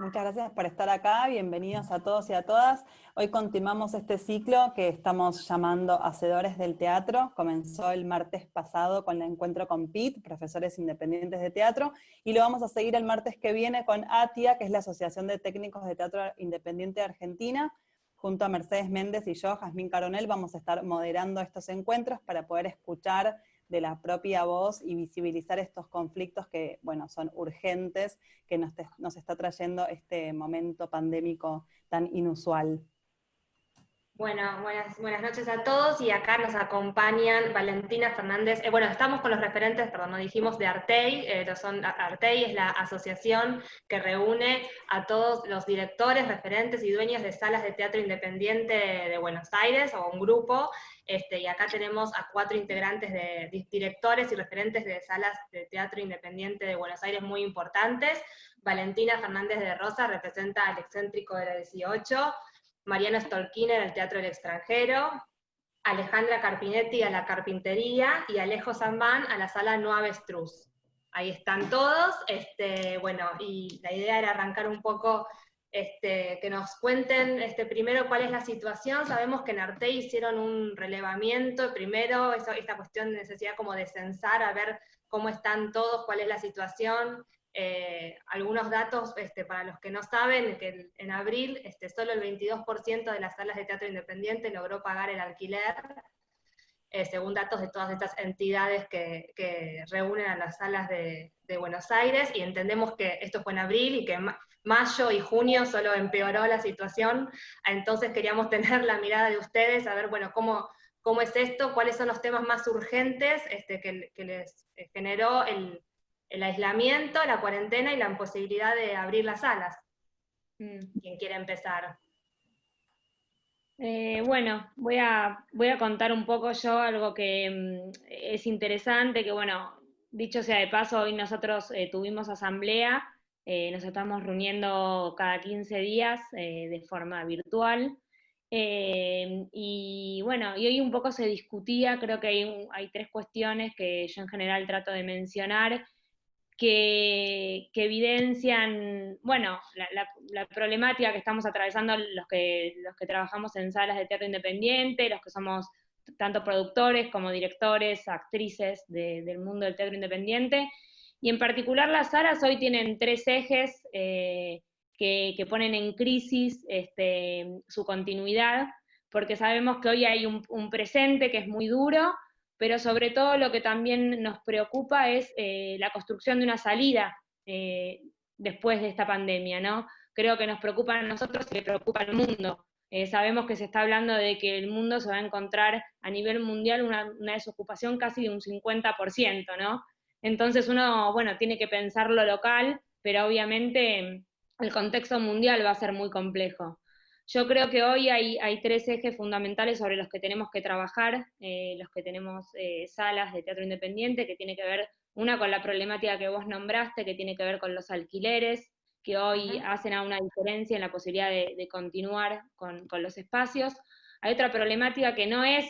muchas gracias por estar acá, bienvenidos a todos y a todas. Hoy continuamos este ciclo que estamos llamando Hacedores del Teatro. Comenzó el martes pasado con el encuentro con PIT, Profesores Independientes de Teatro, y lo vamos a seguir el martes que viene con ATIA, que es la Asociación de Técnicos de Teatro Independiente de Argentina. Junto a Mercedes Méndez y yo, Jazmín Caronel, vamos a estar moderando estos encuentros para poder escuchar de la propia voz y visibilizar estos conflictos que, bueno, son urgentes, que nos está trayendo este momento pandémico tan inusual. Bueno, buenas noches a todos, y acá nos acompañan Valentina Fernández. Bueno, estamos con los referentes, perdón, no dijimos, de Artey. Artey es la asociación que reúne a todos los directores, referentes y dueños de salas de teatro independiente de Buenos Aires, o un grupo, y acá tenemos a 4 integrantes de directores y referentes de salas de teatro independiente de Buenos Aires muy importantes. Valentina Fernández de Rosa representa al Excéntrico de la 18, Mariano Stolkiner al Teatro del Extranjero, Alejandra Carpinetti a la Carpintería y Alejo Zambán a la Sala No Avestruz. Ahí están todos, bueno, y la idea era arrancar un poco, que nos cuenten primero cuál es la situación. Sabemos que en Artey hicieron un relevamiento, primero esta cuestión de necesidad como de censar, a ver cómo están todos, cuál es la situación. Algunos datos para los que no saben, que en abril solo el 22% de las salas de teatro independiente logró pagar el alquiler, según datos de todas estas entidades que reúnen a las salas de Buenos Aires, y entendemos que esto fue en abril y que mayo y junio solo empeoró la situación. Entonces queríamos tener la mirada de ustedes, a ver, bueno, cómo es esto, cuáles son los temas más urgentes que les generó el aislamiento, la cuarentena y la imposibilidad de abrir las salas. ¿Quién quiere empezar? Bueno, voy a contar un poco yo algo que es interesante, que bueno, dicho sea de paso, hoy nosotros tuvimos asamblea, nos estamos reuniendo cada 15 días de forma virtual, y bueno, y hoy un poco se discutía, creo que hay 3 cuestiones que yo en general trato de mencionar, que evidencian, bueno, la problemática que estamos atravesando los que trabajamos en salas de teatro independiente, los que somos tanto productores como directores, actrices del mundo del teatro independiente, y en particular las salas hoy tienen 3 ejes que ponen en crisis su continuidad, porque sabemos que hoy hay un presente que es muy duro, pero sobre todo lo que también nos preocupa es la construcción de una salida después de esta pandemia, ¿no? Creo que nos preocupa a nosotros y le preocupa al mundo. Sabemos que se está hablando de que el mundo se va a encontrar a nivel mundial una desocupación casi de un 50%, ¿no? Entonces uno, bueno, tiene que pensar lo local, pero obviamente el contexto mundial va a ser muy complejo. Yo creo que hoy hay 3 ejes fundamentales sobre los que tenemos que trabajar, los que tenemos salas de teatro independiente, que tiene que ver, una, con la problemática que vos nombraste, que tiene que ver con los alquileres, que hoy hacen a una diferencia en la posibilidad de continuar con los espacios. Hay otra problemática que no es,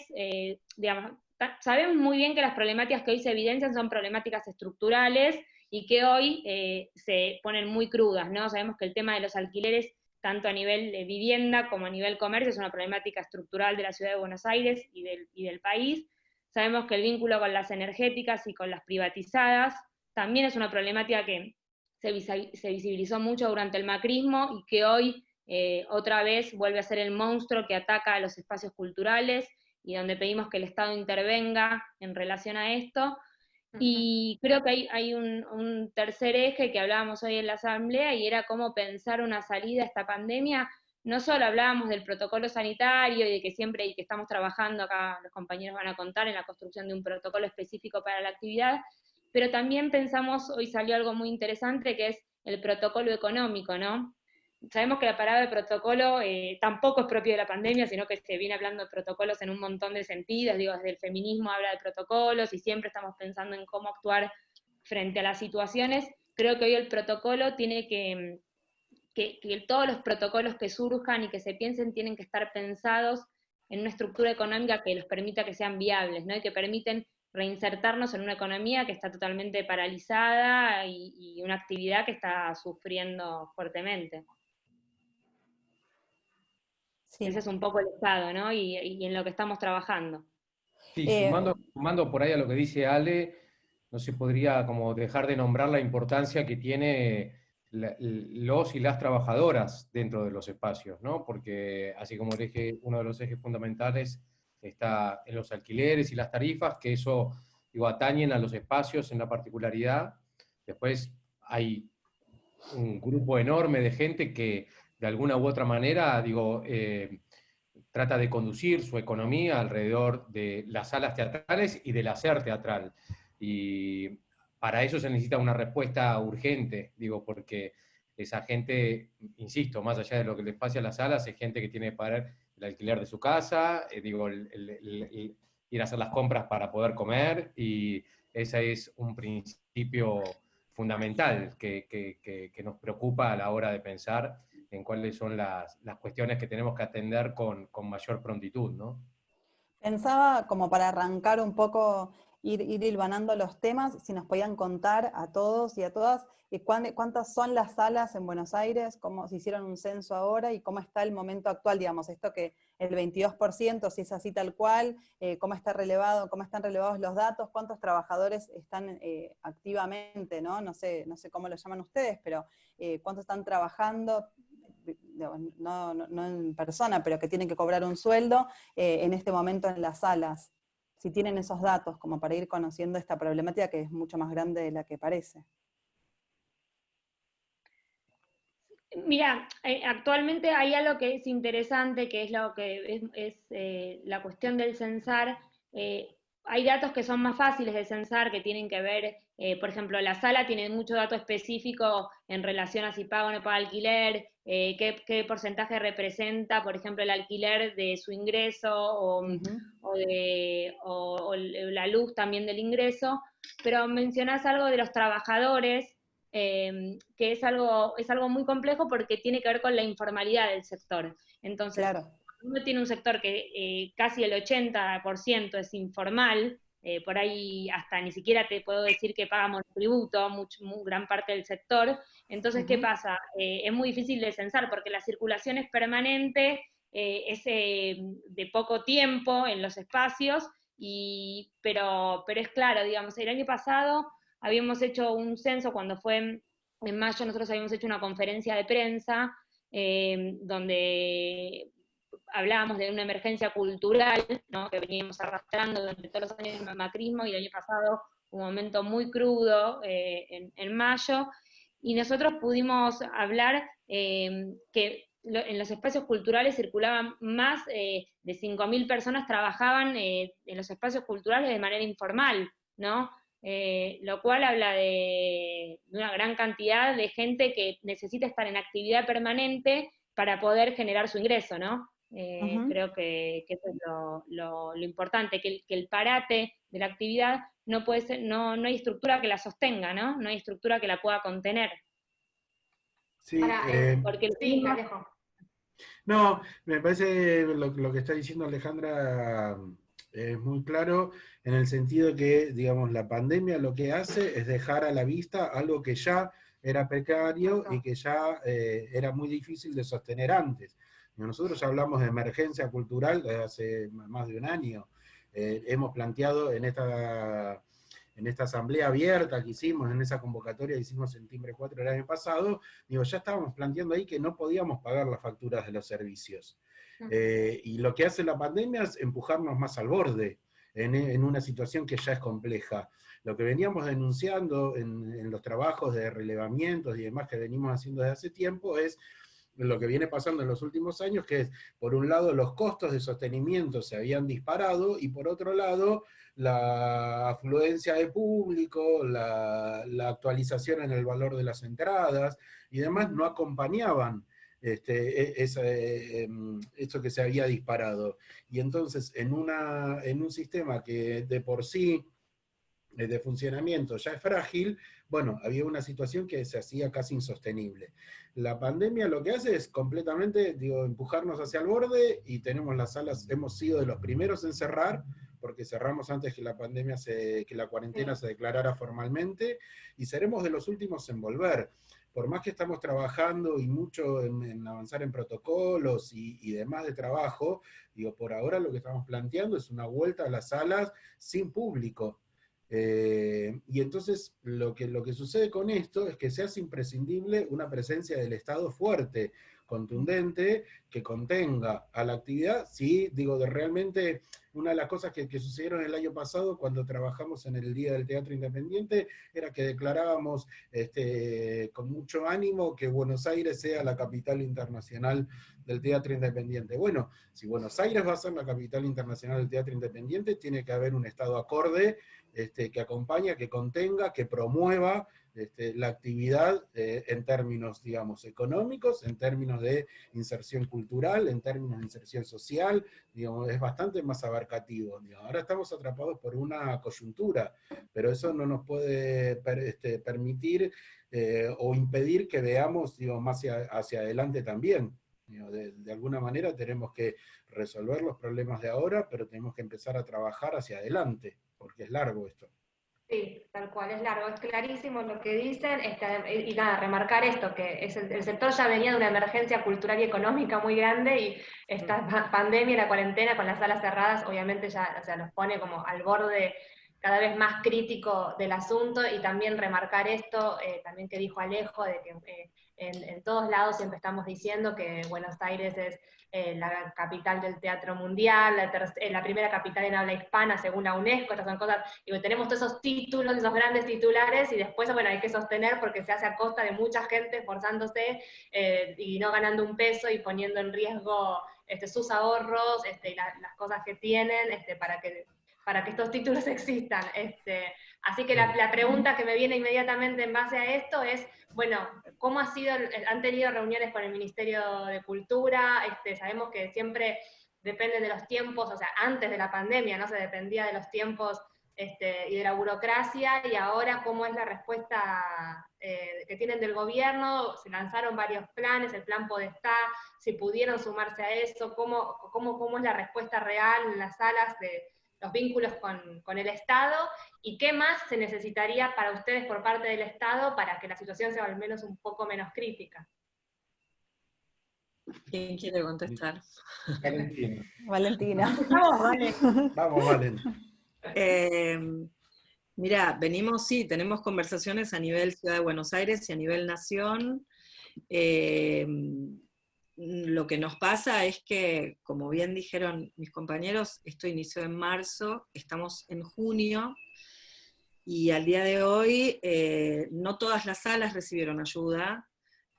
digamos, sabemos muy bien que las problemáticas que hoy se evidencian son problemáticas estructurales y que hoy se ponen muy crudas, ¿no? Sabemos que el tema de los alquileres, tanto a nivel de vivienda como a nivel comercio, es una problemática estructural de la ciudad de Buenos Aires y del país. Sabemos que el vínculo con las energéticas y con las privatizadas también es una problemática que se visibilizó mucho durante el macrismo y que hoy otra vez vuelve a ser el monstruo que ataca a los espacios culturales y donde pedimos que el Estado intervenga en relación a esto. Y creo que hay un tercer eje que hablábamos hoy en la asamblea, y era cómo pensar una salida a esta pandemia. No solo hablábamos del protocolo sanitario y de que siempre, y que estamos trabajando, acá los compañeros van a contar, en la construcción de un protocolo específico para la actividad, pero también pensamos, hoy salió algo muy interesante, que es el protocolo económico, ¿no? Sabemos que la palabra de protocolo tampoco es propio de la pandemia, sino que se viene hablando de protocolos en un montón de sentidos, digo, desde el feminismo habla de protocolos y siempre estamos pensando en cómo actuar frente a las situaciones. Creo que hoy el protocolo tiene que todos los protocolos que surjan y que se piensen tienen que estar pensados en una estructura económica que los permita que sean viables, ¿no? Y que permiten reinsertarnos en una economía que está totalmente paralizada y una actividad que está sufriendo fuertemente. Sí. Ese es un poco el estado, ¿no? Y en lo que estamos trabajando. Sí, sumando por ahí a lo que dice Ale, no se podría como dejar de nombrar la importancia que tiene los y las trabajadoras dentro de los espacios, ¿no? Porque así como el eje, uno de los ejes fundamentales está en los alquileres y las tarifas, que eso, digo, atañen a los espacios en la particularidad. Después hay un grupo enorme de gente que de alguna u otra manera, digo, trata de conducir su economía alrededor de las salas teatrales y del hacer teatral. Y para eso se necesita una respuesta urgente, digo, porque esa gente, insisto, más allá de lo que les pase a las salas, es gente que tiene que pagar el alquiler de su casa, digo, ir a hacer las compras para poder comer, y ese es un principio fundamental que nos preocupa a la hora de pensar en cuáles son las cuestiones que tenemos que atender con mayor prontitud, ¿no? Pensaba, como para arrancar un poco, ir hilvanando los temas, si nos podían contar a todos y a todas cuántas son las salas en Buenos Aires, cómo se hicieron un censo ahora y cómo está el momento actual, digamos, esto que el 22%, si es así tal cual, cómo están relevados los datos, cuántos trabajadores están activamente, ¿no? No sé cómo lo llaman ustedes, pero cuántos están trabajando, no en persona, pero que tienen que cobrar un sueldo en este momento en las salas. Si tienen esos datos, como para ir conociendo esta problemática que es mucho más grande de la que parece. Mira, actualmente hay algo que es interesante, que es lo que es la cuestión del censar. Hay datos que son más fáciles de censar, que tienen que ver, por ejemplo, la sala tiene mucho dato específico en relación a si paga o no paga alquiler, qué porcentaje representa, por ejemplo, el alquiler de su ingreso o la luz también del ingreso, pero mencionás algo de los trabajadores, que es algo muy complejo porque tiene que ver con la informalidad del sector. Entonces, claro, uno tiene un sector que casi el 80% es informal, por ahí hasta ni siquiera te puedo decir que pagamos tributo, gran parte del sector. Entonces, ¿qué pasa? Es muy difícil de censar porque la circulación es permanente, es de poco tiempo en los espacios, pero es claro, digamos, el año pasado habíamos hecho un censo cuando fue en mayo, nosotros habíamos hecho una conferencia de prensa donde hablábamos de una emergencia cultural, ¿no?, que veníamos arrastrando durante todos los años del macrismo, y el año pasado un momento muy crudo en mayo, y nosotros pudimos hablar que en los espacios culturales circulaban más de 5.000 personas, trabajaban en los espacios culturales de manera informal, ¿no? Lo cual habla de una gran cantidad de gente que necesita estar en actividad permanente para poder generar su ingreso, ¿no? Creo que eso es lo importante, que el parate de la actividad no puede ser, no hay estructura que la sostenga, ¿no? No hay estructura que la pueda contener. Sí, porque sí, Alejo. no, me parece lo que está diciendo Alejandra es muy claro, en el sentido que, digamos, la pandemia lo que hace es dejar a la vista algo que ya era precario y que ya era muy difícil de sostener antes. Nosotros ya hablamos de emergencia cultural desde hace más de un año. Hemos planteado en esta asamblea abierta que hicimos, en esa convocatoria que hicimos en Timbre 4 el año pasado, digo, ya estábamos planteando ahí que no podíamos pagar las facturas de los servicios. Y lo que hace la pandemia es empujarnos más al borde, en una situación que ya es compleja. Lo que veníamos denunciando en los trabajos de relevamientos y demás que venimos haciendo desde hace tiempo es lo que viene pasando en los últimos años, que es, por un lado, los costos de sostenimiento se habían disparado, y por otro lado, la afluencia de público, la actualización en el valor de las entradas y demás no acompañaban esto que se había disparado. Y entonces, en un sistema que de por sí de funcionamiento ya es frágil, bueno, había una situación que se hacía casi insostenible. La pandemia lo que hace es completamente, digo, empujarnos hacia el borde, y tenemos las salas, hemos sido de los primeros en cerrar, porque cerramos antes que la cuarentena se declarara formalmente, y seremos de los últimos en volver. Por más que estamos trabajando y mucho en avanzar en protocolos y demás de trabajo, digo, por ahora lo que estamos planteando es una vuelta a las salas sin público. Y entonces lo que sucede con esto es que se hace imprescindible una presencia del Estado fuerte, contundente, que contenga a la actividad. Sí, digo, realmente una de las cosas que sucedieron el año pasado cuando trabajamos en el Día del Teatro Independiente era que declarábamos con mucho ánimo que Buenos Aires sea la capital internacional del teatro independiente. Bueno, si Buenos Aires va a ser la capital internacional del teatro independiente, tiene que haber un Estado acorde, que acompaña, que contenga, que promueva la actividad en términos, digamos, económicos, en términos de inserción cultural, en términos de inserción social, digamos, es bastante más abarcativo. Digamos. Ahora estamos atrapados por una coyuntura, pero eso no nos puede permitir o impedir que veamos, digamos, más hacia adelante también. De alguna manera tenemos que resolver los problemas de ahora, pero tenemos que empezar a trabajar hacia adelante, porque es largo esto. Sí, tal cual, es largo, es clarísimo lo que dicen, y nada, remarcar esto, que el sector ya venía de una emergencia cultural y económica muy grande, y esta pandemia y la cuarentena con las salas cerradas obviamente ya, o sea, nos pone como al borde cada vez más crítico del asunto, y también remarcar esto, también que dijo Alejo, de que en todos lados siempre estamos diciendo que Buenos Aires es la capital del teatro mundial, la primera capital en habla hispana según la UNESCO. Estas son cosas, y tenemos todos esos títulos, esos grandes titulares, y después, bueno, hay que sostener porque se hace a costa de mucha gente esforzándose y no ganando un peso y poniendo en riesgo sus ahorros y las cosas que tienen para que estos títulos existan. Así que la pregunta que me viene inmediatamente en base a esto es, bueno, ¿cómo han tenido reuniones con el Ministerio de Cultura? Sabemos que siempre depende de los tiempos, o sea, antes de la pandemia, ¿no? Se dependía de los tiempos y de la burocracia, y ahora cómo es la respuesta que tienen del gobierno. Se lanzaron varios planes, el plan Podestá, si pudieron sumarse a eso, cómo es la respuesta real en las salas de los vínculos con el Estado, y qué más se necesitaría para ustedes por parte del Estado para que la situación sea al menos un poco menos crítica. ¿Quién quiere contestar? Valentina. Valentina. Vamos, vale. Vamos, Valen. Mira, tenemos conversaciones a nivel Ciudad de Buenos Aires y a nivel Nación. Lo que nos pasa es que, como bien dijeron mis compañeros, esto inició en marzo, estamos en junio, y al día de hoy no todas las salas recibieron ayuda.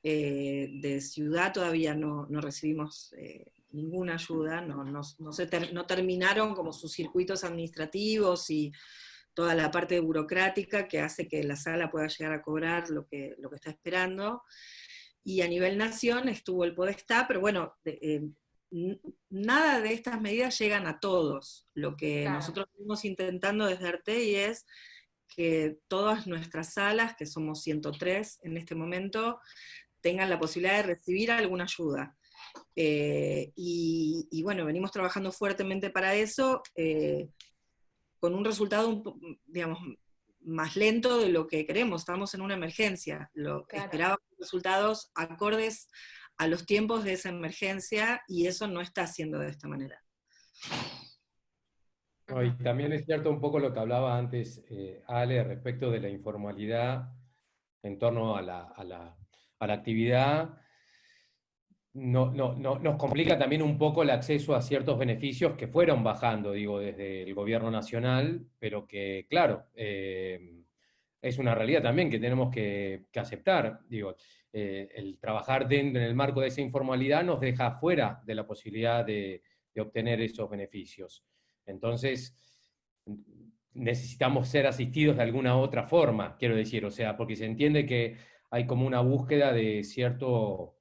De ciudad todavía no recibimos ninguna ayuda, no terminaron como sus circuitos administrativos y toda la parte burocrática que hace que la sala pueda llegar a cobrar lo que está esperando. Y a nivel nación estuvo el Podestá, pero bueno, nada de estas medidas llegan a todos. Lo que nosotros estamos intentando desde Artei es que todas nuestras salas, que somos 103 en este momento, tengan la posibilidad de recibir alguna ayuda. Y bueno, venimos trabajando fuertemente para eso, con un resultado, digamos, más lento de lo que queremos. Estamos en una emergencia. Esperábamos resultados acordes a los tiempos de esa emergencia, y eso no está haciendo de esta manera. No, y también es cierto un poco lo que hablaba antes Ale respecto de la informalidad en torno a la actividad. Nos complica también un poco el acceso a ciertos beneficios que fueron bajando, digo, desde el gobierno nacional, pero que, claro, es una realidad también que tenemos que aceptar. Digo, el trabajar en el marco de esa informalidad nos deja fuera de la posibilidad de obtener esos beneficios. Entonces, necesitamos ser asistidos de alguna otra forma, quiero decir, o sea, porque se entiende que hay como una búsqueda de cierto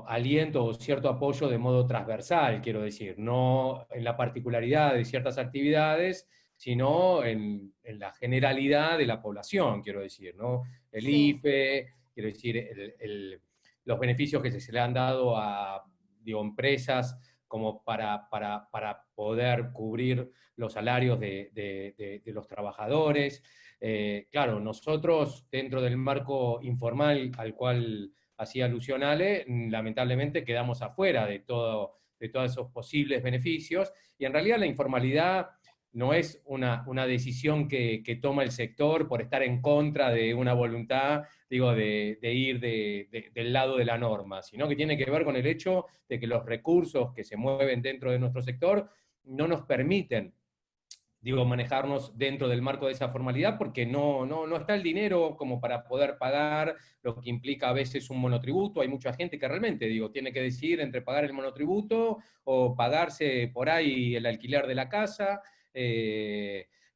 aliento o cierto apoyo de modo transversal, quiero decir, no en la particularidad de ciertas actividades, sino en la generalidad de la población, quiero decir, ¿no? El IFE, quiero decir, los beneficios que se le han dado a, digo, empresas como para poder cubrir los salarios de los trabajadores. Claro, nosotros, dentro del marco informal al cual hacía alusión Ale, lamentablemente quedamos afuera de todos esos posibles beneficios, y en realidad la informalidad no es una decisión que toma el sector por estar en contra de una voluntad, digo, de ir del lado de la norma, sino que tiene que ver con el hecho de que los recursos que se mueven dentro de nuestro sector no nos permiten, digo, manejarnos dentro del marco de esa formalidad, porque no está el dinero como para poder pagar lo que implica a veces un monotributo. Hay mucha gente que realmente, digo, tiene que decidir entre pagar el monotributo o pagarse por ahí el alquiler de la casa,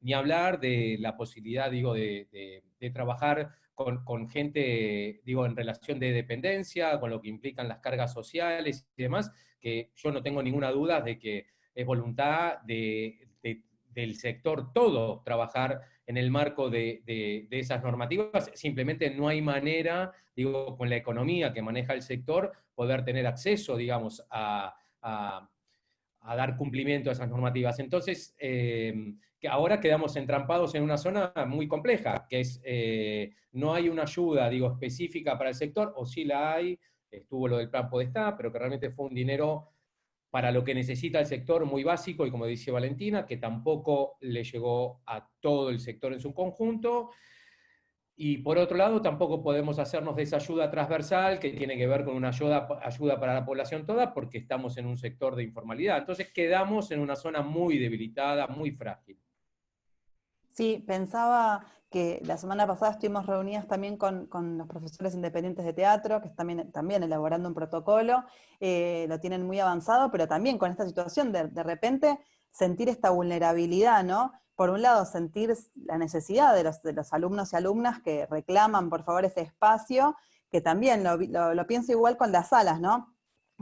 ni hablar de la posibilidad, digo, de trabajar con gente, digo, en relación de dependencia, con lo que implican las cargas sociales y demás, que yo no tengo ninguna duda de que es voluntad del sector todo trabajar en el marco de esas normativas. Simplemente no hay manera, digo, con la economía que maneja el sector, poder tener acceso, digamos, a dar cumplimiento a esas normativas. Entonces, que ahora quedamos entrampados en una zona muy compleja, que es, no hay una ayuda, digo, específica para el sector, o sí la hay, estuvo lo del plan Podestá, pero que realmente fue un dinero para lo que necesita el sector muy básico, y como dice Valentina, que tampoco le llegó a todo el sector en su conjunto. Y por otro lado, tampoco podemos hacernos de esa ayuda transversal que tiene que ver con una ayuda para la población toda, porque estamos en un sector de informalidad. Entonces quedamos en una zona muy debilitada, muy frágil. Sí, pensaba que la semana pasada estuvimos reunidas también con los profesores independientes de teatro, que están también elaborando un protocolo, lo tienen muy avanzado, pero también con esta situación de repente sentir esta vulnerabilidad, ¿no? Por un lado, sentir la necesidad de los alumnos y alumnas que reclaman, por favor, ese espacio, que también lo pienso igual con las salas, ¿no?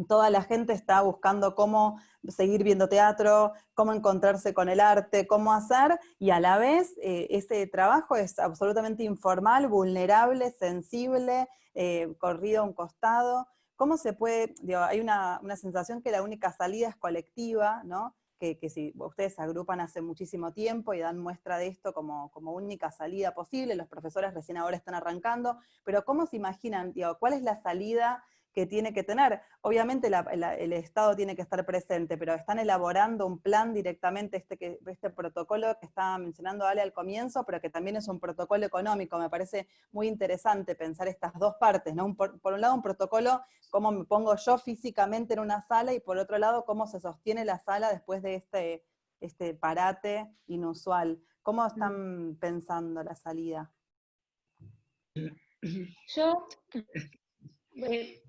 Toda la gente está buscando cómo seguir viendo teatro, cómo encontrarse con el arte, cómo hacer, y a la vez ese trabajo es absolutamente informal, vulnerable, sensible, corrido a un costado. ¿Cómo se puede, digo, hay una sensación que la única salida es colectiva, ¿no? Que si ustedes se agrupan hace muchísimo tiempo y dan muestra de esto como única salida posible, los profesores recién ahora están arrancando, pero ¿cómo se imaginan, digo, cuál es la salida que tiene que tener? Obviamente el Estado tiene que estar presente, pero están elaborando un plan directamente, este protocolo que estaba mencionando Ale al comienzo, pero que también es un protocolo económico. Me parece muy interesante pensar estas dos partes, ¿no? Por un lado un protocolo, cómo me pongo yo físicamente en una sala, y por otro lado cómo se sostiene la sala después de este parate inusual. ¿Cómo están pensando la salida? Yo,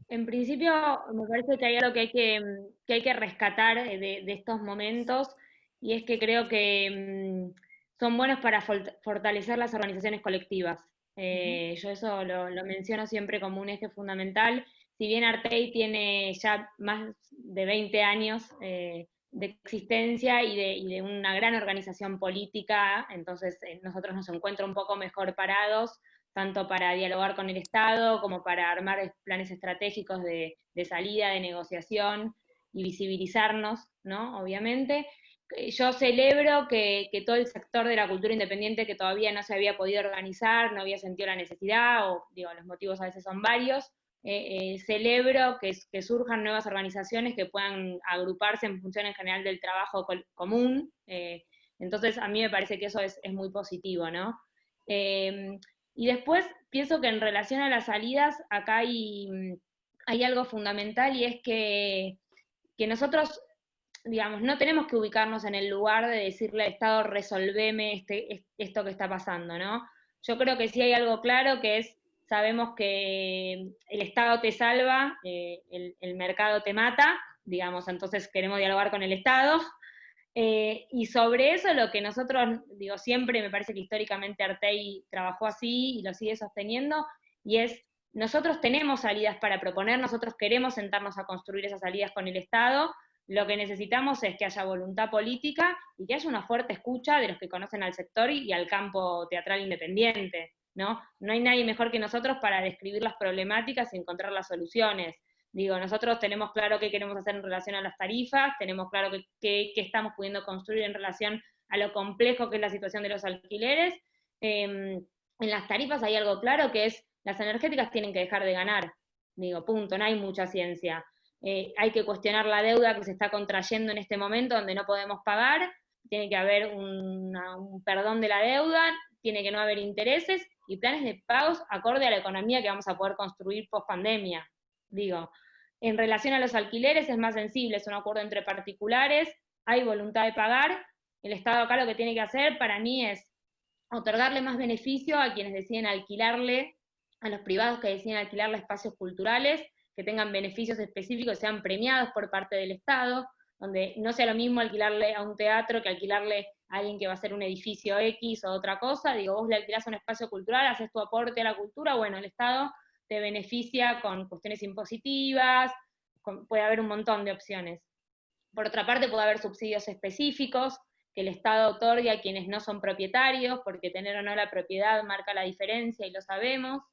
en principio, me parece que hay algo que hay que rescatar de estos momentos, y es que creo que son buenos para fortalecer las organizaciones colectivas. Yo eso lo menciono siempre como un eje fundamental. Si bien Artei tiene ya más de 20 años de existencia y de una gran organización política, entonces nosotros nos encuentra un poco mejor parados, tanto para dialogar con el Estado como para armar planes estratégicos de salida, de negociación y visibilizarnos, ¿no? Obviamente. Yo celebro que todo el sector de la cultura independiente que todavía no se había podido organizar, no había sentido la necesidad, o digo, los motivos a veces son varios, celebro que surjan nuevas organizaciones que puedan agruparse en función en general del trabajo común. Entonces a mí me parece que eso es muy positivo, ¿no? Y después pienso que en relación a las salidas, acá hay algo fundamental, y es que nosotros, digamos, no tenemos que ubicarnos en el lugar de decirle al Estado, resolveme esto que está pasando, ¿no? Yo creo que sí hay algo claro, que es, sabemos que el Estado te salva, el mercado te mata, digamos, entonces queremos dialogar con el Estado. Y sobre eso lo que nosotros, digo, siempre me parece que históricamente Artei trabajó así y lo sigue sosteniendo, y es, nosotros tenemos salidas para proponer, nosotros queremos sentarnos a construir esas salidas con el Estado. Lo que necesitamos es que haya voluntad política y que haya una fuerte escucha de los que conocen al sector y al campo teatral independiente, ¿no? No hay nadie mejor que nosotros para describir las problemáticas y encontrar las soluciones. Digo, nosotros tenemos claro qué queremos hacer en relación a las tarifas, tenemos claro qué estamos pudiendo construir en relación a lo complejo que es la situación de los alquileres. En las tarifas hay algo claro que es, las energéticas tienen que dejar de ganar. Digo, punto, no hay mucha ciencia. Hay que cuestionar la deuda que se está contrayendo en este momento donde no podemos pagar, tiene que haber un perdón de la deuda, tiene que no haber intereses y planes de pagos acorde a la economía que vamos a poder construir post pandemia. Digo, en relación a los alquileres es más sensible, es un acuerdo entre particulares, hay voluntad de pagar, el Estado acá lo que tiene que hacer para mí es otorgarle más beneficio a quienes deciden alquilarle, a los privados que deciden alquilarle espacios culturales, que tengan beneficios específicos, sean premiados por parte del Estado, donde no sea lo mismo alquilarle a un teatro que alquilarle a alguien que va a hacer un edificio X o otra cosa. Digo, vos le alquilás un espacio cultural, haces tu aporte a la cultura, bueno, el Estado te beneficia con cuestiones impositivas, puede haber un montón de opciones. Por otra parte, puede haber subsidios específicos que el Estado otorgue a quienes no son propietarios, porque tener o no la propiedad marca la diferencia y lo sabemos.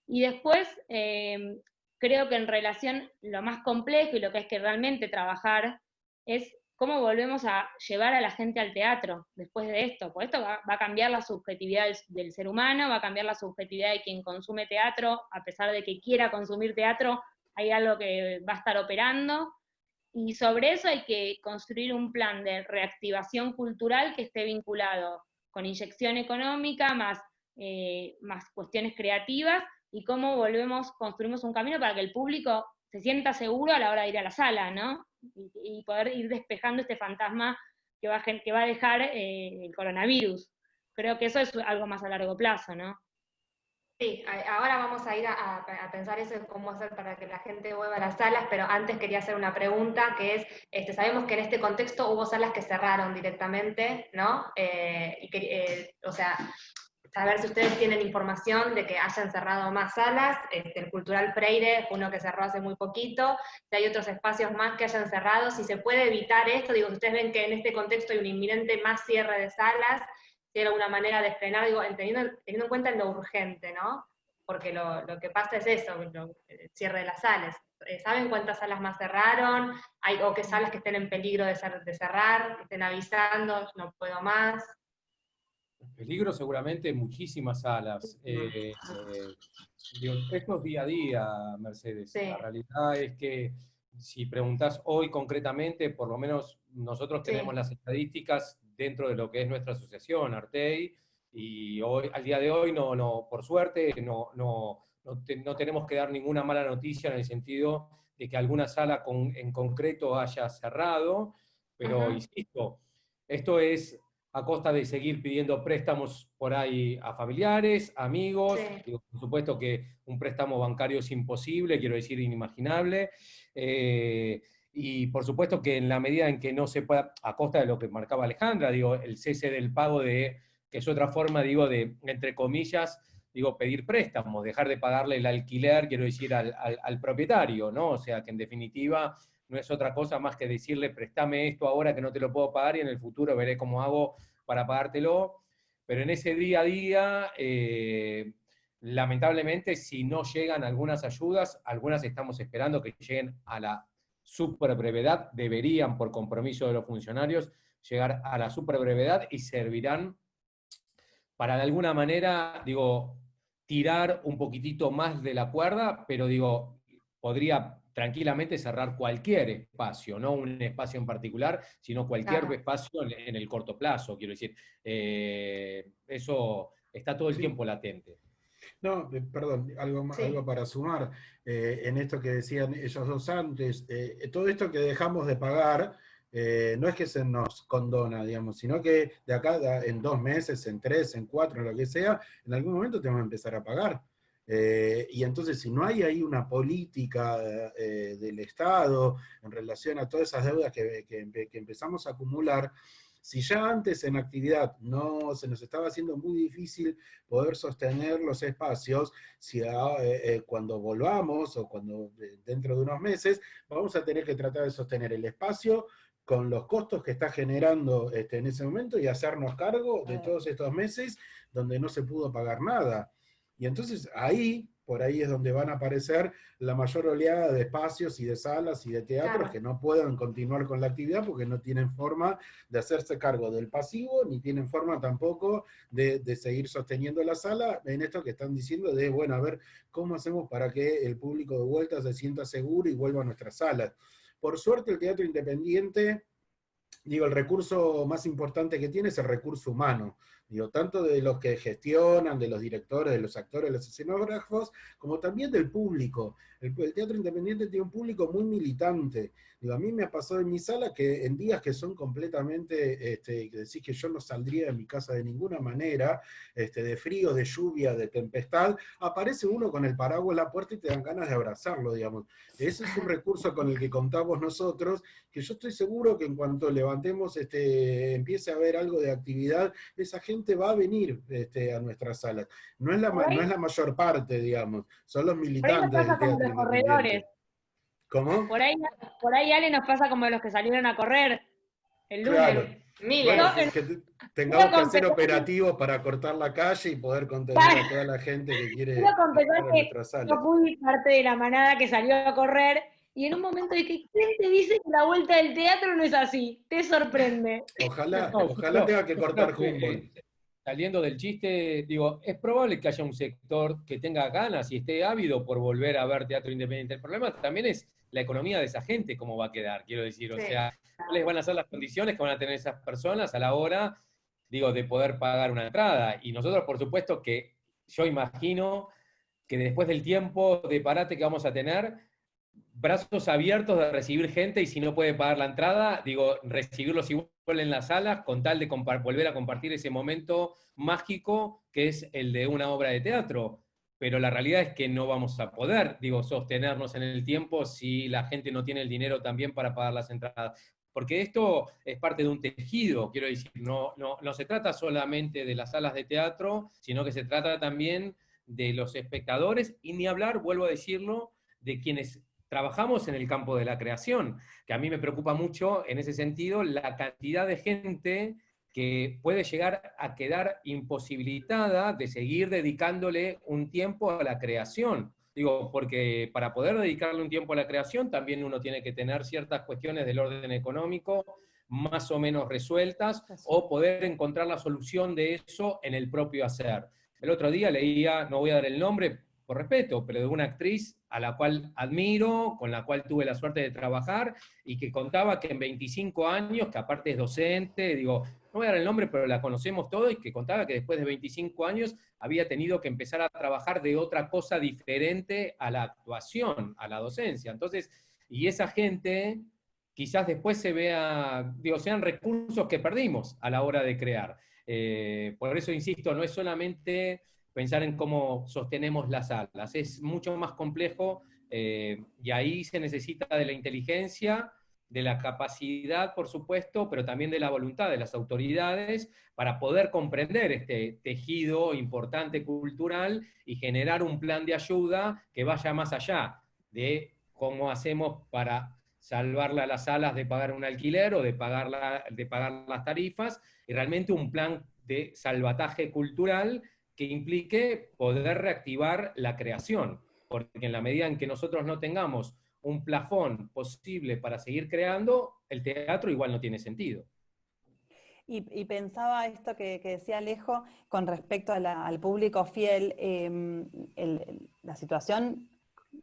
Y después, creo que en relación, lo más complejo y lo que hay que realmente trabajar es cómo volvemos a llevar a la gente al teatro después de esto, porque esto va a cambiar la subjetividad del ser humano, va a cambiar la subjetividad de quien consume teatro, a pesar de que quiera consumir teatro, hay algo que va a estar operando, y sobre eso hay que construir un plan de reactivación cultural que esté vinculado con inyección económica, más cuestiones creativas, y cómo construimos un camino para que el público se sienta seguro a la hora de ir a la sala, ¿no? Y poder ir despejando este fantasma que va a dejar el coronavirus. Creo que eso es algo más a largo plazo, ¿no? Sí, ahora vamos a ir a pensar eso, cómo hacer para que la gente vuelva a las salas, pero antes quería hacer una pregunta, que es, sabemos que en este contexto hubo salas que cerraron directamente, ¿no? O sea, saber si ustedes tienen información de que hayan cerrado más salas, el Cultural Freire fue uno que cerró hace muy poquito, si hay otros espacios más que hayan cerrado, si se puede evitar esto, digo, si ustedes ven que en este contexto hay un inminente más cierre de salas, si hay alguna manera de frenar, digo, teniendo en cuenta lo urgente, ¿no? Porque lo que pasa es eso, el cierre de las salas. ¿Saben cuántas salas más cerraron? ¿O qué salas que estén en peligro de cerrar, que estén avisando, no puedo más? Peligro seguramente muchísimas salas. Esto es día a día, Mercedes. Sí. La realidad es que si preguntás hoy concretamente, por lo menos nosotros tenemos Sí. las estadísticas dentro de lo que es nuestra asociación, Artei, y hoy, al día de hoy, por suerte, no tenemos que dar ninguna mala noticia en el sentido de que alguna sala en concreto haya cerrado, pero insisto, esto es a costa de seguir pidiendo préstamos por ahí a familiares, amigos. Sí. Digo, por supuesto que un préstamo bancario es imposible, quiero decir inimaginable, y por supuesto que en la medida en que no se pueda, a costa de lo que marcaba Alejandra, digo, el cese del pago que es otra forma, digo, de, entre comillas, digo, pedir préstamos, dejar de pagarle el alquiler, quiero decir, al propietario, ¿no? O sea, que en definitiva no es otra cosa más que decirle, préstame esto ahora que no te lo puedo pagar y en el futuro veré cómo hago para pagártelo. Pero en ese día a día, lamentablemente, si no llegan algunas ayudas, algunas estamos esperando que lleguen a la super brevedad, deberían, por compromiso de los funcionarios, llegar a la super brevedad y servirán para de alguna manera, digo, tirar un poquitito más de la cuerda, pero digo, podría tranquilamente cerrar cualquier espacio, no un espacio en particular, sino cualquier espacio en el corto plazo, quiero decir. Eso está todo el tiempo latente. No, perdón, algo para sumar en esto que decían ellos dos antes. Todo esto que dejamos de pagar no es que se nos condona, digamos, sino que de acá en 2 meses, en 3, en 4, en lo que sea, en algún momento tenemos que empezar a pagar. Y entonces, si no hay ahí una política del Estado en relación a todas esas deudas que empezamos a acumular, si ya antes en actividad no se nos estaba haciendo muy difícil poder sostener los espacios, si cuando volvamos o cuando dentro de unos meses, vamos a tener que tratar de sostener el espacio con los costos que está generando en ese momento y hacernos cargo de todos estos meses donde no se pudo pagar nada. Y entonces ahí por ahí es donde van a aparecer la mayor oleada de espacios y de salas y de teatros Claro. que no puedan continuar con la actividad porque no tienen forma de hacerse cargo del pasivo, ni tienen forma tampoco de seguir sosteniendo la sala en esto que están diciendo de, bueno, a ver, ¿cómo hacemos para que el público de vuelta se sienta seguro y vuelva a nuestras salas? Por suerte el teatro independiente, digo, el recurso más importante que tiene es el recurso humano, digo, tanto de los que gestionan, de los directores, de los actores, de los escenógrafos, como también del público. El teatro independiente tiene un público muy militante. Digo, a mí me ha pasado en mi sala que en días que son completamente, que decís que yo no saldría de mi casa de ninguna manera, de frío, de lluvia, de tempestad, aparece uno con el paraguas en la puerta y te dan ganas de abrazarlo, digamos. Ese es un recurso con el que contamos nosotros, que yo estoy seguro que en cuanto levantemos, empiece a haber algo de actividad, esa gente va a venir a nuestras salas. No es no es la mayor parte, digamos, son los Por ahí nos militantes del pasa como teatro los corredores. independiente. ¿Cómo? Por ahí Ale nos pasa como los que salieron a correr el lunes. Claro. Miles. Bueno, Yo, que tengamos que hacer competencia- operativos para cortar la calle y poder contener a toda la gente que quiere Quiero confesar entrar a que nuestras yo salas. fui parte de la manada que salió a correr y en un momento dije, ¿quién te dice que la vuelta del teatro no es así? Te sorprende. Ojalá, No, ojalá tenga que yo cortar creo que, Humboldt. saliendo del chiste, digo, es probable que haya un sector que tenga ganas y esté ávido por volver a ver teatro independiente. El problema también es la economía de esa gente, cómo va a quedar, quiero decir. O Sí. sea, cuáles van a ser las condiciones que van a tener esas personas a la hora, digo, de poder pagar una entrada. Y nosotros, por supuesto, que yo imagino que después del tiempo de parate que vamos a tener, brazos abiertos de recibir gente y si no puede pagar la entrada, digo, recibirlos igual en las salas con tal de volver a compartir ese momento mágico que es el de una obra de teatro. Pero la realidad es que no vamos a poder, digo, sostenernos en el tiempo si la gente no tiene el dinero también para pagar las entradas. Porque esto es parte de un tejido, quiero decir, no se trata solamente de las salas de teatro, sino que se trata también de los espectadores y ni hablar, vuelvo a decirlo, de quienes trabajamos en el campo de la creación, que a mí me preocupa mucho en ese sentido la cantidad de gente que puede llegar a quedar imposibilitada de seguir dedicándole un tiempo a la creación. Digo, porque para poder dedicarle un tiempo a la creación también uno tiene que tener ciertas cuestiones del orden económico más o menos resueltas o poder encontrar la solución de eso en el propio hacer. El otro día leía, no voy a dar el nombre por respeto, pero de una actriz a la cual admiro, con la cual tuve la suerte de trabajar, y que contaba que en 25 años, que aparte es docente, digo, no voy a dar el nombre, pero la conocemos todos, y que contaba que después de 25 años había tenido que empezar a trabajar de otra cosa diferente a la actuación, a la docencia. Entonces, y esa gente quizás después se vea, digo, sean recursos que perdimos a la hora de crear. Por eso, insisto, no es solamente pensar en cómo sostenemos las salas, es mucho más complejo y ahí se necesita de la inteligencia, de la capacidad, por supuesto, pero también de la voluntad de las autoridades para poder comprender este tejido importante cultural y generar un plan de ayuda que vaya más allá de cómo hacemos para salvarle a las salas de pagar un alquiler o de pagar las tarifas, y realmente un plan de salvataje cultural que implique poder reactivar la creación, porque en la medida en que nosotros no tengamos un plafón posible para seguir creando, el teatro igual no tiene sentido. Y pensaba esto que decía Alejo con respecto al público fiel, la situación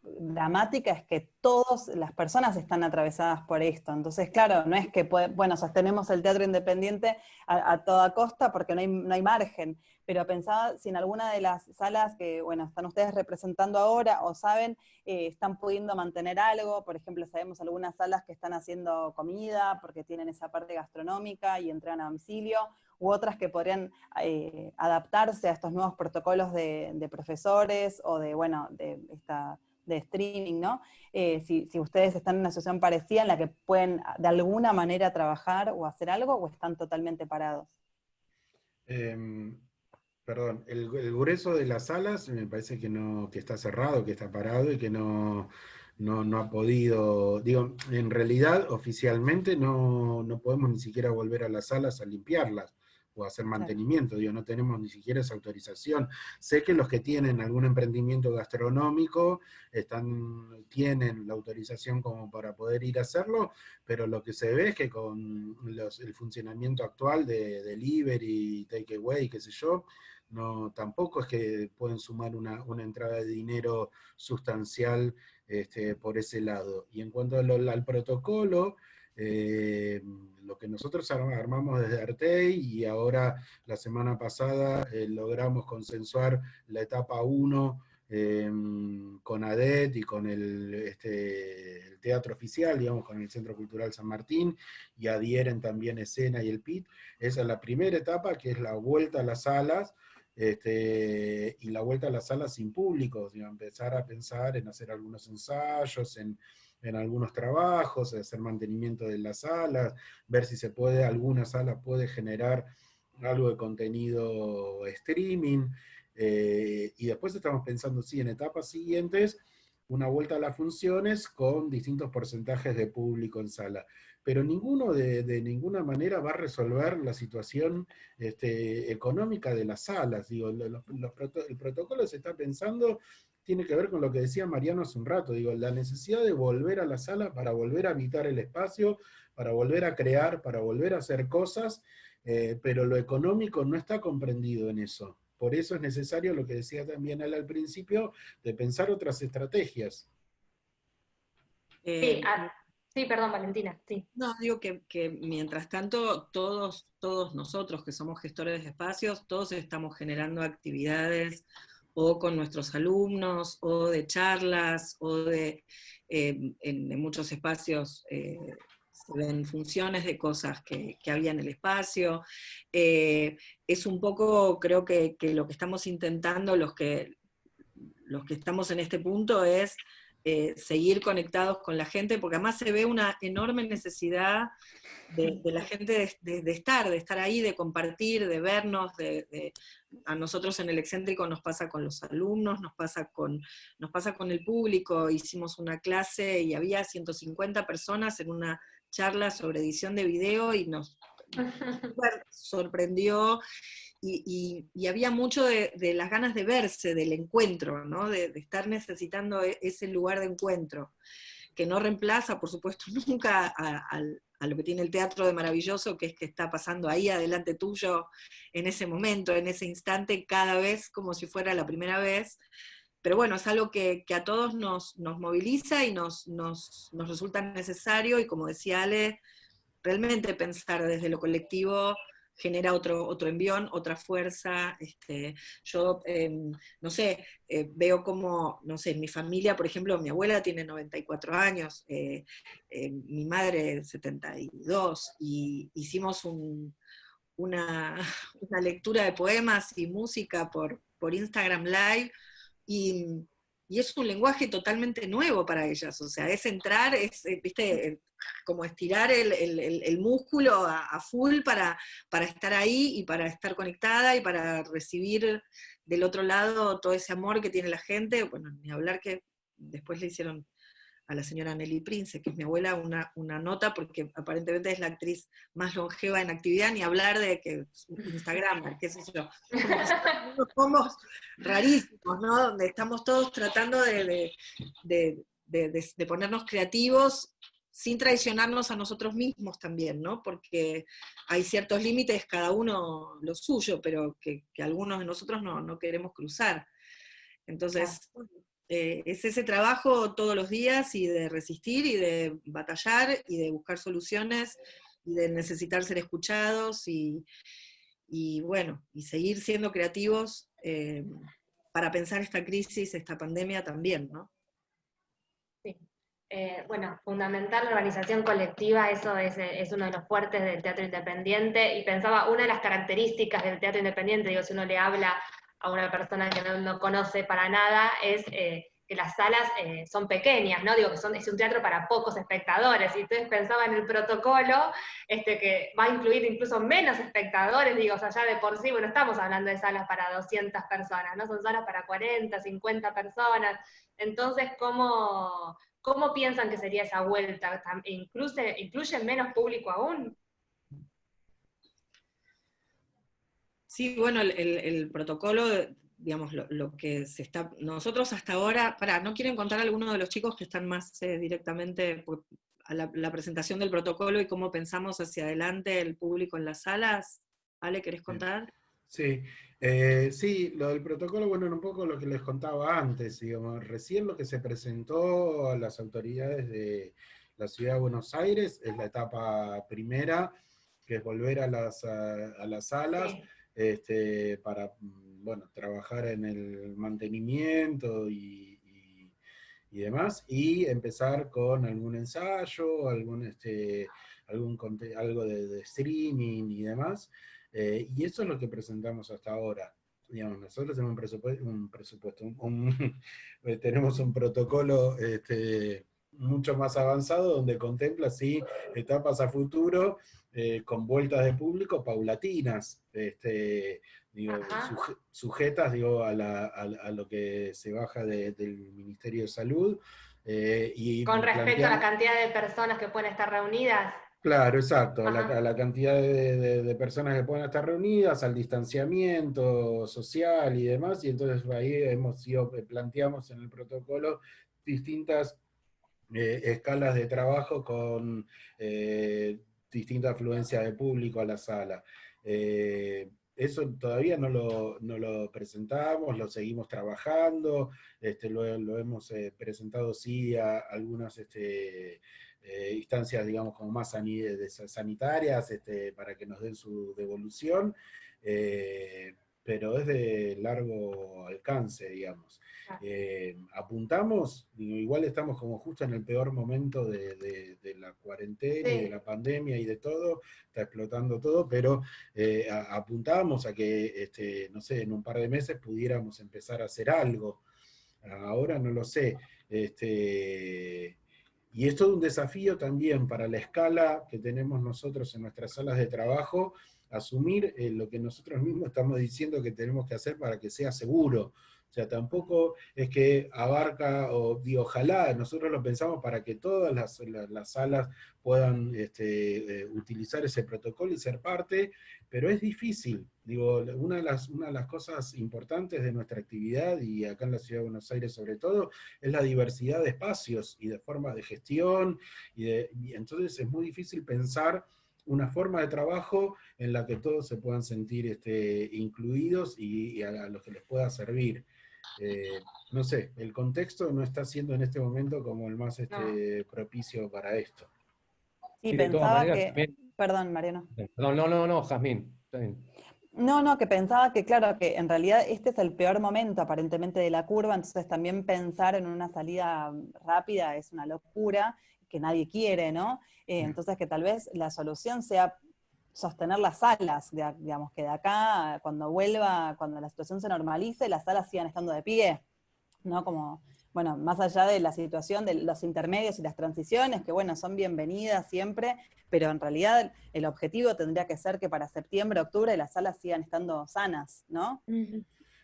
dramática es que todas las personas están atravesadas por esto. Entonces, claro, no es que, bueno, sostenemos el teatro independiente a toda costa porque no hay margen, pero pensaba si en alguna de las salas que, bueno, están ustedes representando ahora o saben, están pudiendo mantener algo. Por ejemplo, sabemos algunas salas que están haciendo comida porque tienen esa parte gastronómica y entregan a domicilio, u otras que podrían adaptarse a estos nuevos protocolos de profesores o de, bueno, de streaming, ¿no? Si ustedes están en una situación parecida en la que pueden de alguna manera trabajar o hacer algo, o están totalmente parados. Perdón, el grueso de las salas me parece que está cerrado, que está parado y que no ha podido, digo, en realidad oficialmente no podemos ni siquiera volver a las salas a limpiarlas. o hacer mantenimiento, digo, no tenemos ni siquiera esa autorización. Sé que los que tienen algún emprendimiento gastronómico tienen la autorización como para poder ir a hacerlo, pero lo que se ve es que con el funcionamiento actual de delivery, takeaway, qué sé yo, no, tampoco es que pueden sumar una entrada de dinero sustancial por ese lado. Y en cuanto al protocolo, lo que nosotros armamos desde Artei, y ahora la semana pasada logramos consensuar la etapa 1 con ADET y con el teatro oficial, digamos, con el Centro Cultural San Martín, y adhieren también Escena y el PIT. Esa es la primera etapa, que es la vuelta a las salas, y la vuelta a las salas sin público, digamos, empezar a pensar en hacer algunos ensayos, en algunos trabajos, hacer mantenimiento de las salas, ver si se puede, alguna sala puede generar algo de contenido streaming, y después estamos pensando, sí, en etapas siguientes, una vuelta a las funciones con distintos porcentajes de público en sala. Pero ninguno de ninguna manera va a resolver la situación económica de las salas. Digo, el protocolo se está pensando, tiene que ver con lo que decía Mariano hace un rato, digo, la necesidad de volver a la sala para volver a habitar el espacio, para volver a crear, para volver a hacer cosas, pero lo económico no está comprendido en eso. Por eso es necesario, lo que decía también él al principio, de pensar otras estrategias. Sí, perdón, Valentina, sí. No, digo que mientras tanto, todos nosotros que somos gestores de espacios, todos estamos generando actividades o con nuestros alumnos, o de charlas, o en muchos espacios se ven funciones de cosas que había en el espacio. Es un poco, creo que lo que estamos intentando, los que estamos en este punto, es seguir conectados con la gente, porque además se ve una enorme necesidad de la gente de estar ahí, de compartir, de vernos, a nosotros en el Excéntrico nos pasa con los alumnos, nos pasa con el público. Hicimos una clase y había 150 personas en una charla sobre edición de video y nos sorprendió. Y había mucho de las ganas de verse, del encuentro, ¿no? De estar necesitando ese lugar de encuentro, que no reemplaza, por supuesto, nunca a lo que tiene el teatro de maravilloso, que es que está pasando ahí adelante tuyo, en ese momento, en ese instante, cada vez como si fuera la primera vez. Pero bueno, es algo que a todos nos moviliza y nos resulta necesario, y como decía Ale, realmente pensar desde lo colectivo genera otro envión, otra fuerza. Yo, no sé, veo como, no sé, en mi familia, por ejemplo, mi abuela tiene 94 años, mi madre 72, y hicimos una lectura de poemas y música por Instagram Live, y es un lenguaje totalmente nuevo para ellas, o sea, es entrar, viste, como estirar el músculo a full para estar ahí y para estar conectada y para recibir del otro lado todo ese amor que tiene la gente. Bueno, ni hablar que después le hicieron a la señora Nelly Prince, que es mi abuela, una nota, porque aparentemente es la actriz más longeva en actividad, ni hablar de que Instagram, qué sé yo, unos combos rarísimos, ¿no? Donde estamos todos tratando de ponernos creativos sin traicionarnos a nosotros mismos también, ¿no? Porque hay ciertos límites, cada uno lo suyo, pero que algunos de nosotros no queremos cruzar. Entonces, es ese trabajo todos los días, y de resistir, y de batallar, y de buscar soluciones, y de necesitar ser escuchados, y bueno, y seguir siendo creativos para pensar esta crisis, esta pandemia también, ¿no? Sí. Bueno, fundamental la organización colectiva, eso es uno de los fuertes del teatro independiente, y pensaba, una de las características del teatro independiente, digo, si uno le habla a una persona que no conoce para nada, es que las salas son pequeñas, ¿no? Digo, que es un teatro para pocos espectadores, y entonces pensaba en el protocolo, que va a incluir incluso menos espectadores, digo, o sea, ya de por sí, bueno, estamos hablando de salas para 200 personas, ¿no? Son salas para 40, 50 personas, entonces, ¿cómo piensan que sería esa vuelta? ¿Incluye menos público aún? Sí, bueno, el protocolo, digamos, lo que se está, nosotros hasta ahora, ¿no quieren contar algunos de los chicos que están más directamente a la presentación del protocolo y cómo pensamos hacia adelante el público en las salas? Ale, ¿querés contar? Sí, sí, lo del protocolo, bueno, era un poco lo que les contaba antes, digamos, recién lo que se presentó a las autoridades de la Ciudad de Buenos Aires es la etapa primera, que es volver a las salas, Sí. para, bueno, trabajar en el mantenimiento y demás, y empezar con algún ensayo, algo de streaming y demás. Y eso es lo que presentamos hasta ahora. Digamos, nosotros tenemos tenemos un protocolo mucho más avanzado donde contempla sí etapas a futuro con vueltas de público paulatinas, digo, sujetas digo, a lo que se baja del Ministerio de Salud. Y Con respecto a la planteamos, cantidad de personas que pueden estar reunidas. claro, exacto, Ajá. a la cantidad de personas que pueden estar reunidas, al distanciamiento social y demás, y entonces ahí planteamos en el protocolo distintas escalas de trabajo con distinta afluencia de público a la sala. Eso todavía no lo presentamos, lo seguimos trabajando, lo hemos presentado sí a algunas instancias, digamos, como más sanitarias, para que nos den su devolución, pero es de largo alcance, digamos. Apuntamos, igual estamos como justo en el peor momento de la cuarentena y de Sí. la pandemia y de todo, está explotando todo, pero apuntábamos a que, no sé, en un par de meses pudiéramos empezar a hacer algo. Ahora no lo sé. Y es todo un desafío también para la escala que tenemos nosotros en nuestras salas de trabajo, asumir lo que nosotros mismos estamos diciendo que tenemos que hacer para que sea seguro. O sea, tampoco es que abarca, ojalá, nosotros lo pensamos para que todas las salas puedan utilizar ese protocolo y ser parte, pero es difícil. Digo, una de las cosas importantes de nuestra actividad, y acá en la Ciudad de Buenos Aires sobre todo, es la diversidad de espacios y de formas de gestión, y entonces es muy difícil pensar una forma de trabajo en la que todos se puedan sentir incluidos y a los que les pueda servir. No sé, el contexto no está siendo en este momento como el más No. propicio para esto. Sí, Y de todas pensaba maneras, que, también, perdón, Mariano. perdón, no, Jazmín, está bien. No, que pensaba que, claro, que en realidad este es el peor momento aparentemente de la curva, entonces también pensar en una salida rápida es una locura, que nadie quiere, ¿no? Entonces que tal vez la solución sea sostener las salas, digamos, que de acá, cuando la situación se normalice, las salas sigan estando de pie, ¿no? Como, bueno, más allá de la situación de los intermedios y las transiciones, que bueno, son bienvenidas siempre, pero en realidad el objetivo tendría que ser que para septiembre, octubre las salas sigan estando sanas, ¿no?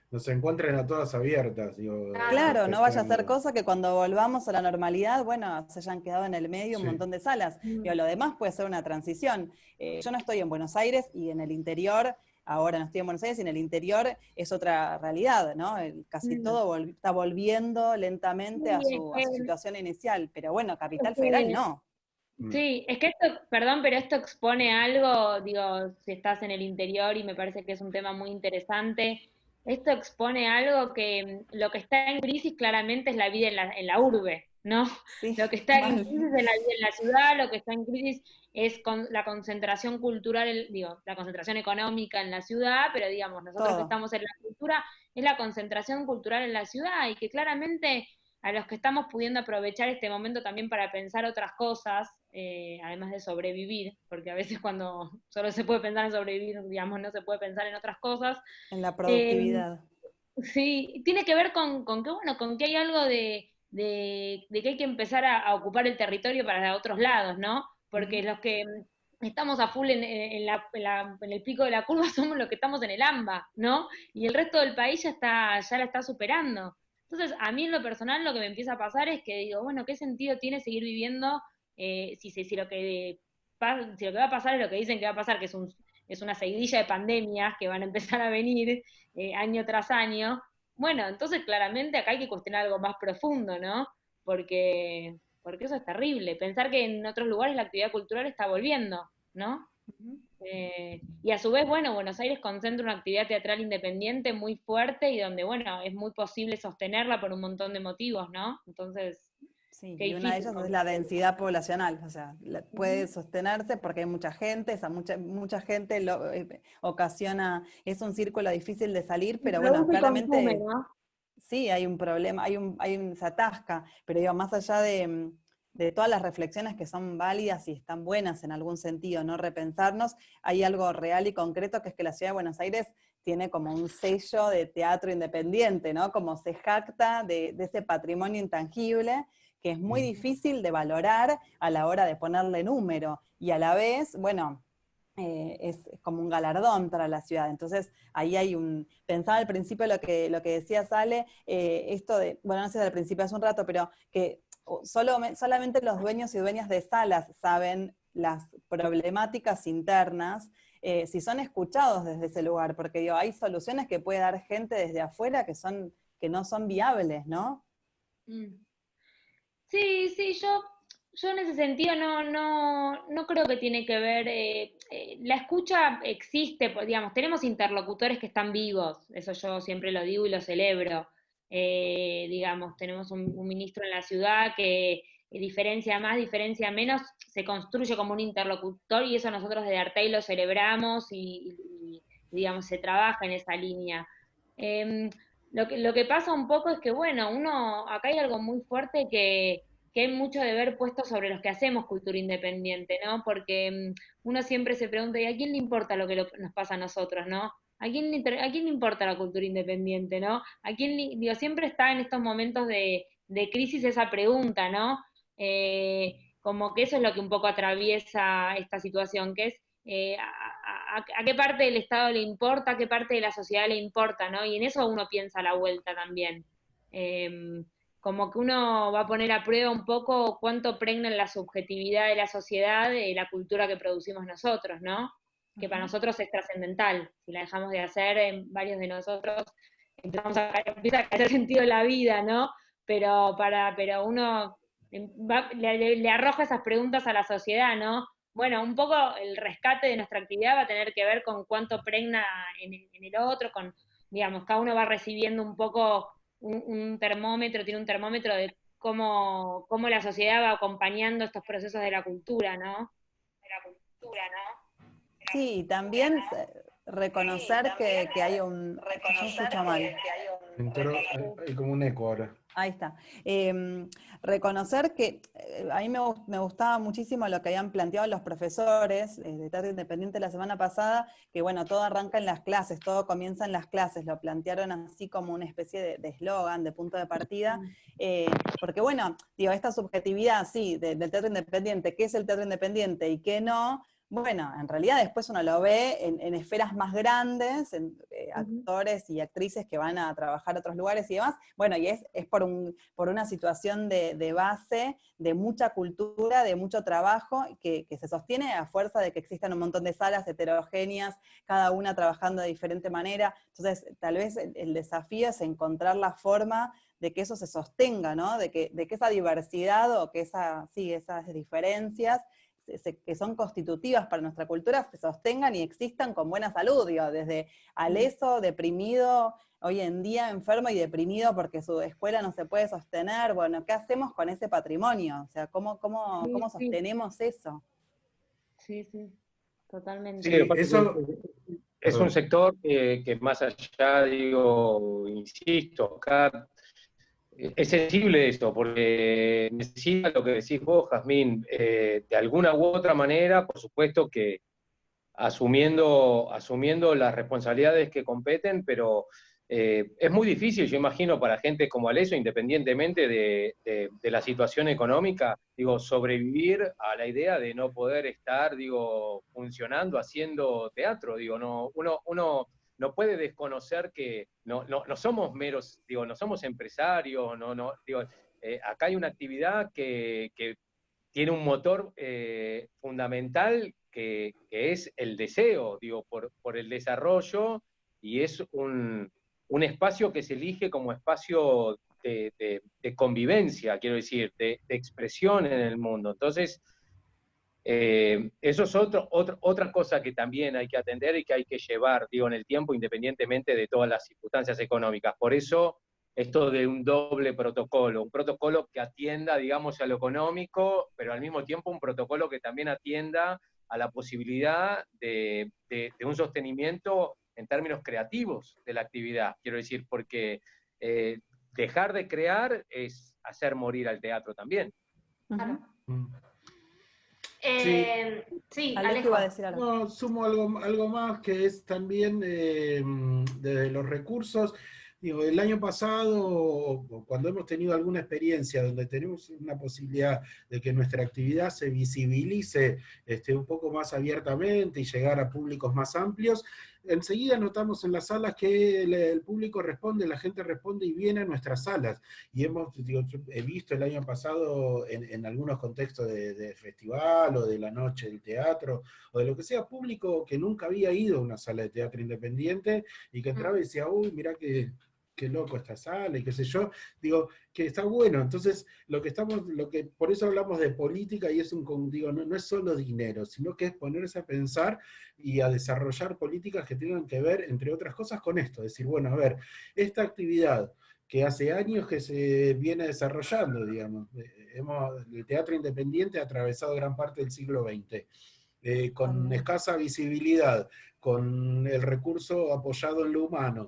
Nos encuentren a todas abiertas, digo, Claro, no vaya a ser respetando. cosa que cuando volvamos a la normalidad, bueno, se hayan quedado en el medio un Sí. montón de salas. Digo, lo demás puede ser una transición. Yo no estoy en Buenos Aires y en el interior, ahora no estoy en Buenos Aires y en el interior es otra realidad, ¿no? Casi todo está volviendo lentamente a Sí, su situación inicial, pero bueno, Capital es Federal que- no. sí, es que esto, perdón, pero esto expone algo, digo, si estás en el interior y me parece que es un tema muy interesante, esto expone algo que lo que está en crisis claramente es la vida en la urbe, ¿no? Sí, Lo que está en mal. crisis es la vida en la ciudad, lo que está en crisis es con la concentración cultural, digo, la concentración económica en la ciudad, pero digamos, nosotros que Todo. estamos en la cultura, es la concentración cultural en la ciudad y que claramente a los que estamos pudiendo aprovechar este momento también para pensar otras cosas, además de sobrevivir, porque a veces cuando solo se puede pensar en sobrevivir, digamos, no se puede pensar en otras cosas. En la Eh, productividad. sí, tiene que ver con que, bueno, con que hay algo de que hay que empezar a ocupar el territorio para otros lados, ¿no? Porque los que estamos a full en el pico de la curva somos los que estamos en el AMBA, ¿no? Y el resto del país ya la está superando. Entonces, a mí en lo personal lo que me empieza a pasar es que digo, bueno, ¿qué sentido tiene seguir viviendo si lo que va a pasar es lo que dicen que va a pasar, que es es una seguidilla de pandemias que van a empezar a venir año tras año. Bueno, entonces claramente acá hay que cuestionar algo más profundo, ¿no? Porque eso es terrible. Pensar que en otros lugares la actividad cultural está volviendo, ¿no? Y a su vez, bueno, Buenos Aires concentra una actividad teatral independiente muy fuerte y donde, bueno, es muy posible sostenerla por un montón de motivos, ¿no? Entonces, Sí, qué y una de difícil. ellas es la densidad poblacional, o sea, puede sostenerse porque hay mucha gente, esa mucha gente ocasiona, es un círculo difícil de salir, pero bueno, Produce y consume, claramente ¿no? sí hay un problema, se atasca, pero digo, más allá de todas las reflexiones que son válidas y están buenas en algún sentido, ¿no? Repensarnos, hay algo real y concreto que es que la Ciudad de Buenos Aires tiene como un sello de teatro independiente, ¿no? Como se jacta de ese patrimonio intangible, que es muy difícil de valorar a la hora de ponerle número, y a la vez, bueno, es como un galardón para la ciudad. Entonces, ahí hay pensaba al principio lo que decía Sale, esto de, bueno, no sé al principio, hace un rato, pero que solamente los dueños y dueñas de salas saben las problemáticas internas, si son escuchados desde ese lugar, porque digo, hay soluciones que puede dar gente desde afuera que no son viables, ¿no? Sí, sí, yo en ese sentido no creo que tiene que ver, la escucha existe, pues, digamos, tenemos interlocutores que están vivos, eso yo siempre lo digo y lo celebro. Digamos, tenemos un ministro en la ciudad que diferencia más, diferencia menos, se construye como un interlocutor y eso nosotros de Artei lo celebramos digamos, se trabaja en esa línea. Em, lo que pasa un poco es que, bueno, acá hay algo muy fuerte que hay mucho deber puesto sobre los que hacemos cultura independiente, ¿no? Porque uno siempre se pregunta, ¿y a quién le importa lo que nos pasa a nosotros, ¿no? ¿A quién le importa la cultura independiente, ¿no? Digo, siempre está en estos momentos de crisis esa pregunta, ¿no? Como que eso es lo que un poco atraviesa esta situación, que es a qué parte del Estado le importa, a qué parte de la sociedad le importa, ¿no? Y en eso uno piensa a la vuelta también. Como que uno va a poner a prueba un poco cuánto pregna en la subjetividad de la sociedad la cultura que producimos nosotros, ¿no? Que para nosotros es trascendental. Si la dejamos de hacer, varios de nosotros empieza a caer sentido la vida, ¿no? Pero uno le arroja esas preguntas a la sociedad, ¿no? Bueno, un poco el rescate de nuestra actividad va a tener que ver con cuánto pregna en el otro, digamos, cada uno va recibiendo un poco un termómetro, tiene un termómetro de cómo la sociedad va acompañando estos procesos de la cultura, ¿no? De la cultura, ¿no? Sí, y también reconocer que hay un... Yo escucho mal. Entró, hay como un eco ahora. Ahí está. Reconocer que a mí me gustaba muchísimo lo que habían planteado los profesores de Teatro Independiente la semana pasada, que bueno, todo arranca en las clases, todo comienza en las clases, lo plantearon así como una especie de eslogan, de punto de partida, porque bueno, digo, esta subjetividad, sí, del Teatro Independiente, qué es el Teatro Independiente y qué no. Bueno, en realidad después uno lo ve en esferas más grandes, en actores y actrices que van a trabajar a otros lugares y demás. Bueno, y es por una situación de base, de mucha cultura, de mucho trabajo, que se sostiene a fuerza de que existan un montón de salas heterogéneas, cada una trabajando de diferente manera. Entonces, tal vez el desafío es encontrar la forma de que eso se sostenga, ¿no? De que esa diversidad o que esas diferencias que son constitutivas para nuestra cultura se sostengan y existan con buena salud, digo, desde Aleso, deprimido, hoy en día enfermo y deprimido porque su escuela no se puede sostener. Bueno, ¿qué hacemos con ese patrimonio? O sea, ¿cómo sostenemos eso? Sí, sí, totalmente. Sí, eso... Es un sector que más allá, digo, insisto, acá es sensible esto, porque necesita lo que decís vos, Jazmín, de alguna u otra manera, por supuesto que asumiendo las responsabilidades que competen, pero es muy difícil, yo imagino, para gente como Aleso, independientemente de la situación económica, digo, sobrevivir a la idea de no poder estar, digo, funcionando, haciendo teatro, digo, uno no puede desconocer que no somos meros, digo, no somos empresarios, digo, acá hay una actividad que tiene un motor fundamental que es el deseo, digo, por el desarrollo, y es un espacio que se elige como espacio de convivencia, quiero decir, de expresión en el mundo. Entonces, eso es otra cosa que también hay que atender y que hay que llevar, digo, en el tiempo, independientemente de todas las circunstancias económicas. Por eso, esto de un doble protocolo, un protocolo que atienda, digamos, a lo económico, pero al mismo tiempo un protocolo que también atienda a la posibilidad de un sostenimiento en términos creativos de la actividad. Quiero decir, porque dejar de crear es hacer morir al teatro también. Claro. Sí. Sí, Alejo Alejo. iba a decir algo. No, sumo algo más que es también de los recursos. Digo, el año pasado, cuando hemos tenido alguna experiencia donde tenemos una posibilidad de que nuestra actividad se visibilice un poco más abiertamente y llegar a públicos más amplios, enseguida notamos en las salas que el público responde, la gente responde y viene a nuestras salas. Y he visto el año pasado en algunos contextos de festival o de la noche del teatro, o de lo que sea, público que nunca había ido a una sala de teatro independiente y que entraba y decía, uy, mirá qué loco esta sala y qué sé yo, digo, que está bueno. Entonces, por eso hablamos de política y no es solo dinero, sino que es ponerse a pensar y a desarrollar políticas que tengan que ver, entre otras cosas, con esto. Decir, bueno, a ver, esta actividad que hace años que se viene desarrollando, digamos, el teatro independiente ha atravesado gran parte del siglo XX, con escasa visibilidad, con el recurso apoyado en lo humano,